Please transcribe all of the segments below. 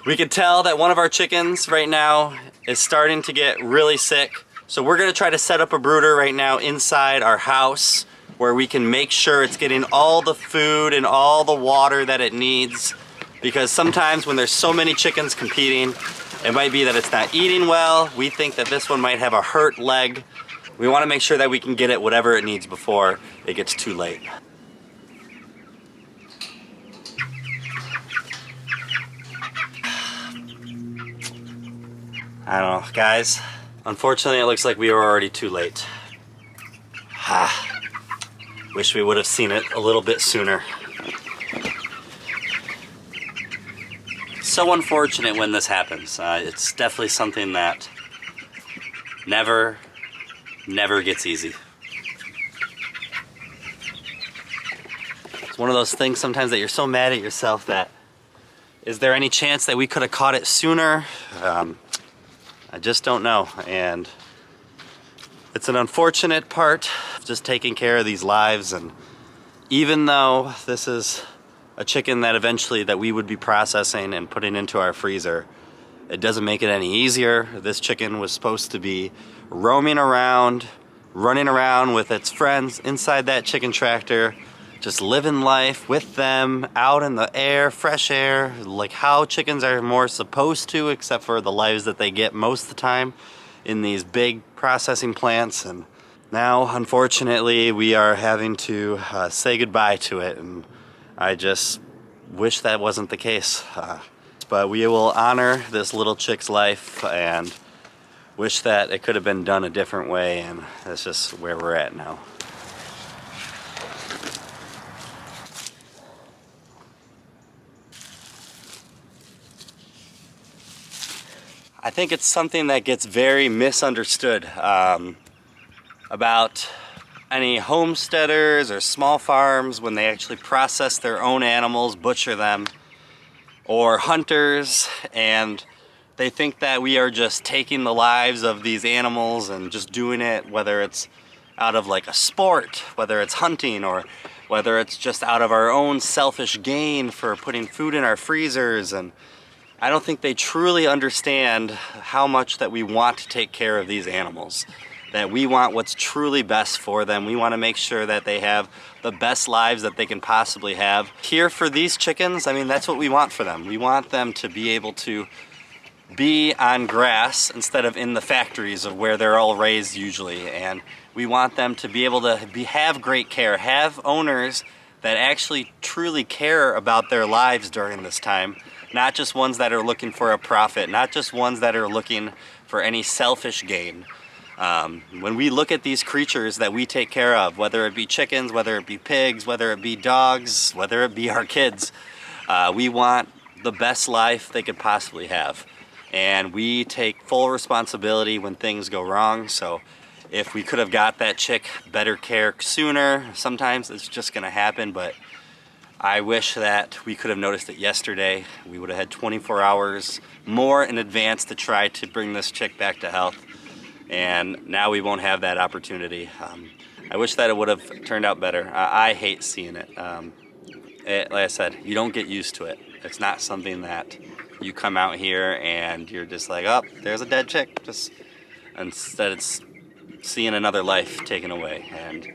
We can tell that one of our chickens right now is starting to get really sick. So we're gonna try to set up a brooder right now inside our house where we can make sure it's getting all the food and all the water that it needs. Because sometimes when there's so many chickens competing, it might be that it's not eating well. We think that this one might have a hurt leg. We wanna make sure that we can get it whatever it needs before it gets too late. I don't know, guys. Unfortunately, it looks like we were already too late. Wish we would have seen it a little bit sooner. So unfortunate when this happens. It's definitely something that never gets easy. It's one of those things sometimes that you're so mad at yourself that, is there any chance that we could have caught it sooner? I just don't know, and it's an unfortunate part of just taking care of these lives. And even though this is a chicken that eventually that we would be processing and putting into our freezer, it doesn't make it any easier. This chicken was supposed to be roaming around, running around with its friends inside that chicken tractor, just living life with them out in the air, fresh air, like how chickens are more supposed to, except for the lives that they get most of the time in these big processing plants. And now, unfortunately, we are having to say goodbye to it, and I just wish that wasn't the case. But we will honor this little chick's life and wish that it could have been done a different way, and that's just where we're at now. I think it's something that gets very misunderstood about any homesteaders or small farms when they actually process their own animals, butcher them, or hunters, and they think that we are just taking the lives of these animals and just doing it, whether it's out of like a sport, whether it's hunting, or whether it's just out of our own selfish gain for putting food in our freezers. And I don't think they truly understand how much that we want to take care of these animals, that we want what's truly best for them. We want to make sure that they have the best lives that they can possibly have. Here for these chickens, I mean, that's what we want for them. We want them to be able to be on grass instead of in the factories of where they're all raised usually. And we want them to be able to have great care, have owners that actually truly care about their lives during this time. Not just ones that are looking for a profit, not just ones that are looking for any selfish gain. When we look at these creatures that we take care of, whether it be chickens, whether it be pigs, whether it be dogs, whether it be our kids, we want the best life they could possibly have. And we take full responsibility when things go wrong. So if we could have got that chick better care sooner, sometimes it's just gonna happen, but I wish that we could have noticed it yesterday. We would have had 24 hours more in advance to try to bring this chick back to health. And now we won't have that opportunity. I wish that it would have turned out better. I hate seeing it. Like I said, you don't get used to it. It's not something that you come out here and you're just like, oh, there's a dead chick. Instead it's seeing another life taken away. And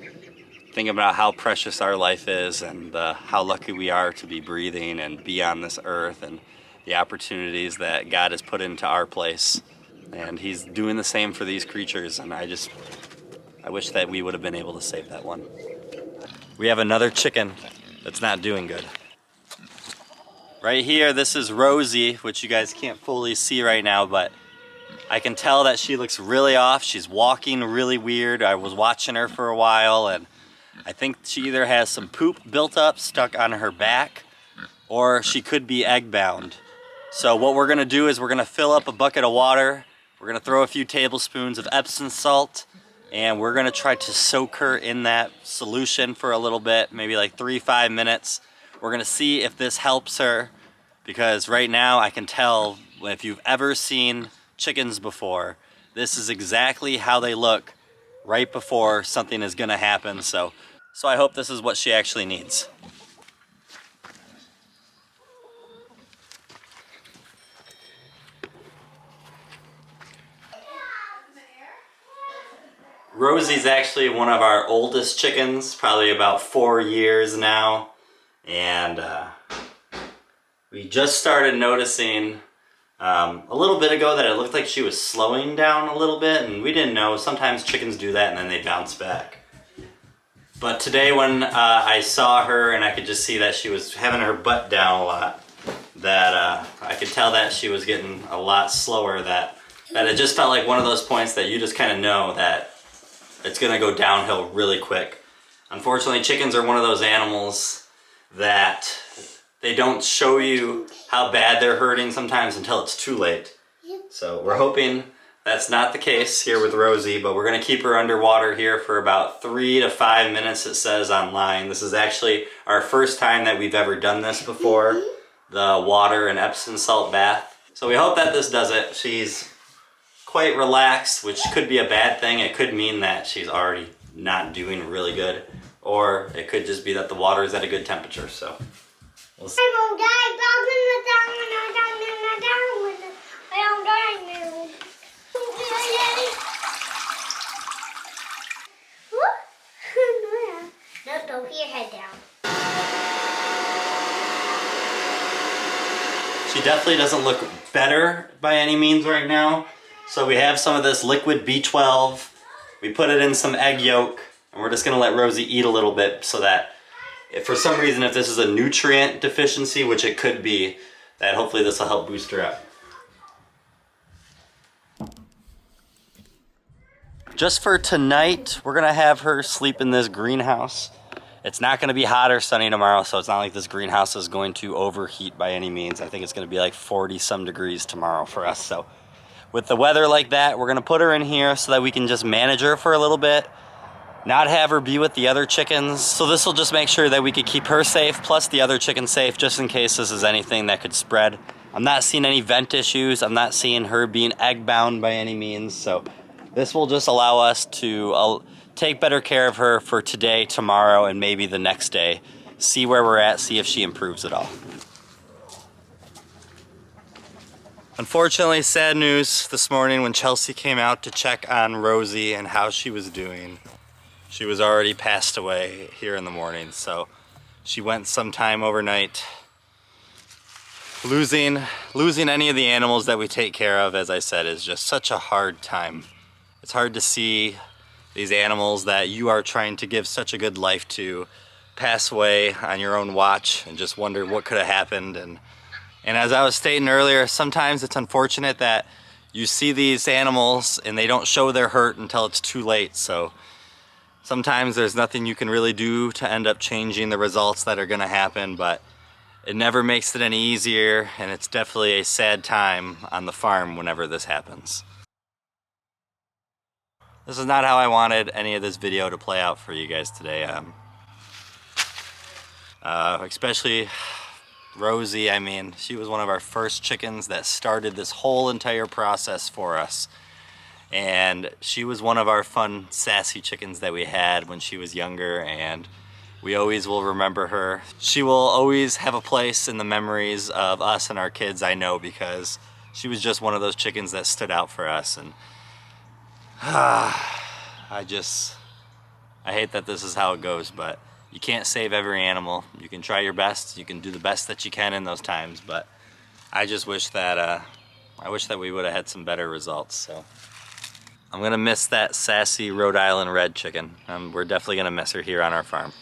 thinking about how precious our life is and how lucky we are to be breathing and be on this earth, and the opportunities that God has put into our place. And he's doing the same for these creatures, and I wish that we would have been able to save that one. We have another chicken that's not doing good. Right here, this is Rosie, which you guys can't fully see right now, but I can tell that she looks really off. She's walking really weird. I was watching her for a while, and I think she either has some poop built up, stuck on her back, or she could be egg bound. So what we're gonna do is we're gonna fill up a bucket of water, we're gonna throw a few tablespoons of Epsom salt, and we're gonna try to soak her in that solution for a little bit, maybe like 3-5 minutes. We're gonna see if this helps her, because right now I can tell, if you've ever seen chickens before, this is exactly how they look right before something is gonna happen. So I hope this is what she actually needs. Rosie's actually one of our oldest chickens, probably about 4 years now. And we just started noticing a little bit ago that it looked like she was slowing down a little bit, and we didn't know. Sometimes chickens do that and then they bounce back. But today when I saw her and I could just see that she was having her butt down a lot, that I could tell that she was getting a lot slower, that it just felt like one of those points that you just kind of know that it's gonna go downhill really quick. Unfortunately, chickens are one of those animals that they don't show you how bad they're hurting sometimes until it's too late. So we're hoping that's not the case here with Rosie, but we're gonna keep her underwater here for about 3 to 5 minutes, it says online. This is actually our first time that we've ever done this before, the water and Epsom salt bath. So we hope that this does it. She's quite relaxed, which could be a bad thing. It could mean that she's already not doing really good, or it could just be that the water is at a good temperature. So we'll see. No, put your head down. She definitely doesn't look better by any means right now. So we have some of this liquid B12. We put it in some egg yolk, and we're just gonna let Rosie eat a little bit so that if for some reason, if this is a nutrient deficiency, which it could be, that hopefully this will help boost her up. Just for tonight, we're gonna have her sleep in this greenhouse. It's not gonna be hot or sunny tomorrow, so it's not like this greenhouse is going to overheat by any means. I think it's gonna be like 40 some degrees tomorrow for us. So with the weather like that, we're gonna put her in here so that we can just manage her for a little bit, not have her be with the other chickens. So this will just make sure that we could keep her safe, plus the other chickens safe, just in case this is anything that could spread. I'm not seeing any vent issues. I'm not seeing her being egg bound by any means. So this will just allow us to take better care of her for today, tomorrow, and maybe the next day. See where we're at, see if she improves at all. Unfortunately, sad news this morning when Chelsea came out to check on Rosie and how she was doing. She was already passed away here in the morning, so she went sometime overnight. Losing any of the animals that we take care of, as I said, is just such a hard time. It's hard to see these animals that you are trying to give such a good life to pass away on your own watch and just wonder what could have happened. And as I was stating earlier, sometimes it's unfortunate that you see these animals and they don't show their hurt until it's too late. So sometimes there's nothing you can really do to end up changing the results that are going to happen, but it never makes it any easier, and it's definitely a sad time on the farm whenever this happens. This is not how I wanted any of this video to play out for you guys today. Especially Rosie. I mean, she was one of our first chickens that started this whole entire process for us. And she was one of our fun, sassy chickens that we had when she was younger, and we always will remember her. She will always have a place in the memories of us and our kids, I know, because she was just one of those chickens that stood out for us. And I hate that this is how it goes, but you can't save every animal. You can try your best, you can do the best that you can in those times, but I just wish that we would have had some better results. So I'm gonna miss that sassy Rhode Island red chicken. We're definitely gonna miss her here on our farm.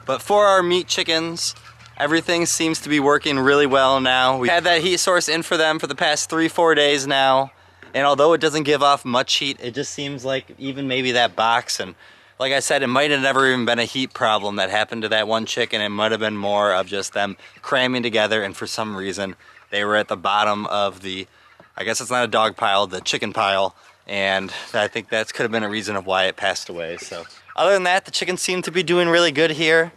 But for our meat chickens, everything seems to be working really well now. We had that heat source in for them for the past 3-4 days now. And although it doesn't give off much heat, it just seems like even maybe that box, and like I said, it might have never even been a heat problem that happened to that one chicken. It might have been more of just them cramming together, and for some reason they were at the bottom of the, I guess it's not a dog pile, the chicken pile. And I think that could have been a reason of why it passed away. So other than that, the chickens seem to be doing really good here.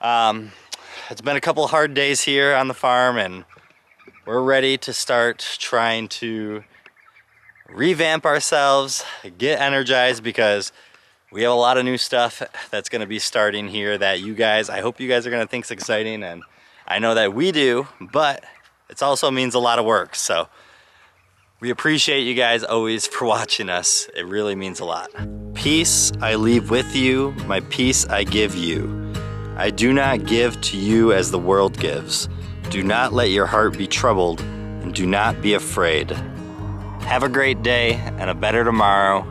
It's been a couple hard days here on the farm, and we're ready to start trying to revamp ourselves, get energized, because We have a lot of new stuff that's gonna be starting here that I hope you guys are gonna think is exciting, and I know that we do, but it also means a lot of work. So we appreciate you guys always for watching us. It really means a lot. Peace I leave with you, my peace I give you. I do not give to you as the world gives. Do not let your heart be troubled, and do not be afraid. Have a great day and a better tomorrow.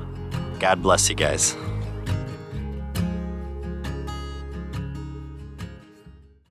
God bless you guys.